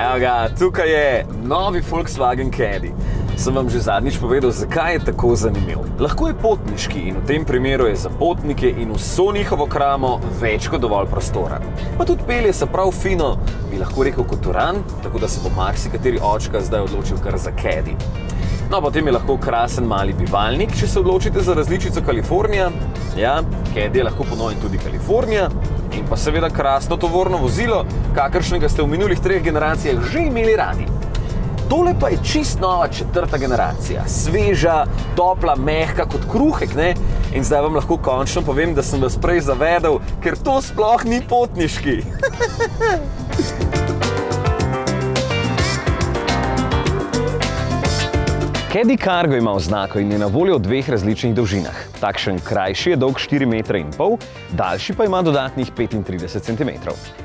Evo ga, tukaj je novi Volkswagen Caddy. Sem vam že zadnjič povedal, zakaj je tako zanimiv. Lahko je potniški in v tem primeru je za potnike in vso njihovo kramo več kot dovolj prostora. Pa tudi pelje se prav fino, bi lahko rekel kot uran, tako da se bo marsikateri očka zdaj odločil kar za Caddy. No, potem je lahko krasen mali bivalnik, če se odločite za različico Kalifornija. Ja, Caddy je lahko ponovno tudi Kalifornija. In pa seveda krasno tovorno vozilo, kakršnega ste v minulih 3 generacijah že imeli radi. Tole pa je čist nova 4. generacija, sveža, topla, mehka kot kruhek, ne? In zdaj vam lahko končno povem, da sem vas prej zavedel, ker to sploh ni potniški. Caddy Cargo ima oznako in je na voljo v 2 različnih dolžinah. Takšen krajši je dolg 4,5 metra, daljši pa ima dodatnih 35 cm.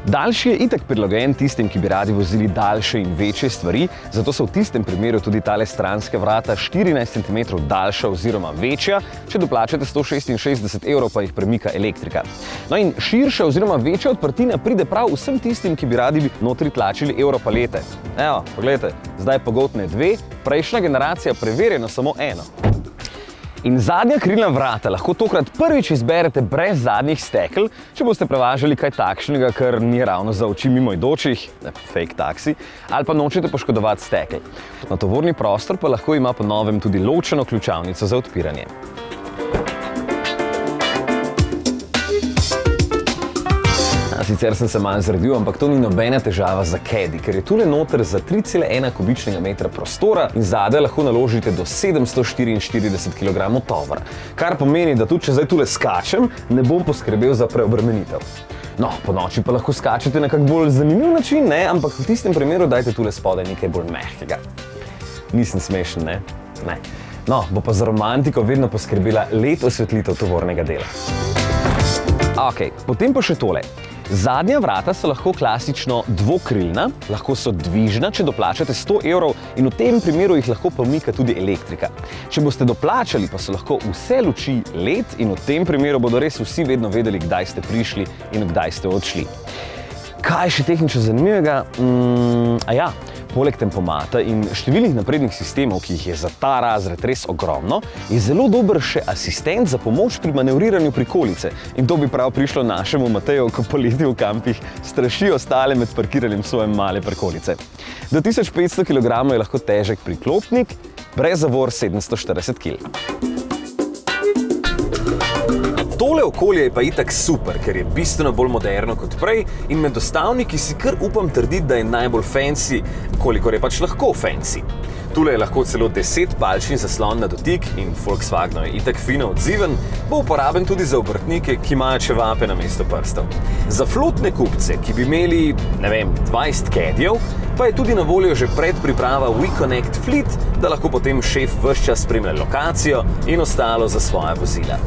Daljši je itak prilagojen tistim, ki bi radi vozili daljše in večje stvari, zato so v tistem primeru tudi tale stranska vrata 14 cm daljša oziroma večja, če doplačate 166 € pa jih premika elektrika. No in širša oziroma večja odprtina pride prav vsem tistim, ki bi radi notri tlačili Europalete. Evo, pogledajte, zdaj pogotne 2, prejšnja generacija preverjeno samo 1. In zadnja krilna vrata lahko tokrat prvič izberete brez zadnjih stekel, če boste prevažali kaj takšnega, kar ni ravno za oči mimoidočih, fake taksi, ali pa nočete poškodovati stekel. Na tovorni prostor pa lahko ima po novem tudi ločeno ključavnico za odpiranje. Sicer sem se malo zredil, ampak to ni nobena težava za Caddy, ker je tule noter za 3,1 kubičnega metra prostora in zadaj lahko naložite do 744 kg tovora. Kar pomeni, da tudi če zdaj tule skačem, ne bom poskrbel za preobremenitev. No, po noči pa lahko skačete na kak bolj zanimiv način, ne? Ampak v tistem primeru dajte tule spodaj nekaj bolj mehkega. Nisem smešen, ne? Ne. No, bo pa za romantiko vedno poskrbela LED osvetlitev tovornega dela. Ok, potem pa še tole. Zadnja vrata so lahko klasično dvokrilna, lahko so dvižna, če doplačate 100 € in v tem primeru jih lahko pomika tudi elektrika. Če boste doplačali, pa so lahko vse luči LED in v tem primeru bodo res vsi vedno vedeli, kdaj ste prišli in kdaj ste odšli. Kaj še tehnično zanimivega? Poleg tempomata in številnih naprednih sistemov, ki jih je za ta razred res ogromno, je zelo dober še asistent za pomoč pri manevriranju prikolice. In to bi prav prišlo našemu Mateju, ko poleti v kampih straši ostale med parkiranjem svoje male prikolice. Do 1500 kg je lahko težek priklopnik, brez zavor 740 kg. Tole okolje je pa itak super, ker je bistveno bolj moderno kot prej in med dostavniki si kar upam trditi, da je najbolj fancy, kolikor je pač lahko fancy. Tule je lahko celo 10-palčni zaslon na dotik in Volkswagen je itak fino odziven, bo uporaben tudi za obrtnike, ki imajo čevape namesto prstov. Za flotne kupce, ki bi imeli, ne vem, 20 Caddyjev, pa je tudi na voljo že predpriprava WeConnect Fleet, da lahko potem šef ves čas spremlja lokacijo in ostalo za svoja vozila.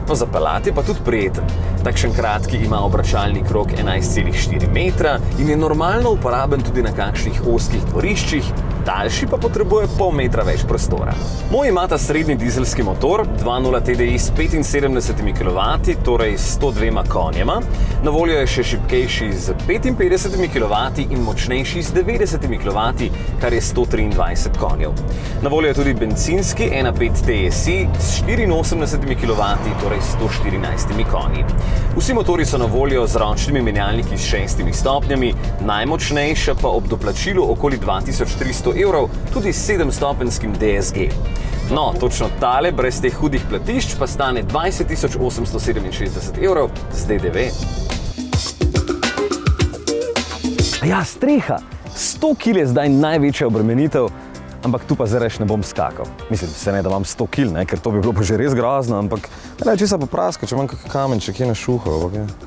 No, za pelat je pa tudi prijeten. Takšen kratki ima obračalni krog 11,4 metra in je normalno uporaben tudi na kakšnih ozkih dvoriščih, daljši pa potrebuje pol metra več prostora. Moj ima ta srednji dizelski motor, 2.0 TDI s 75 kW, torej 102 konjema. Na voljo je še šibkejši z 55 kW in močnejši z 90 kW, kar je 123 konjev. Na voljo je tudi bencinski 1.5 TSI s 84 kW, torej 114 konji. Vsi motori so na voljo z ročnimi menjalniki s 6 stopnjami, najmočnejša pa ob doplačilu okoli 2300 € tudi s 7-stopenjskim DSG. No, točno tale, brez teh hudih platišč, pa stane 20 867 € z DDV. Ja, streha! 100 kg je zdaj največja obremenitev, ampak tu pa zdaj ne bom skakal. Mislim, se ne, da imam 100 kg, ker to bi bilo pa že res grozno, ampak ne, če se popraska, če imam kak kamenček, je na šuho, ok?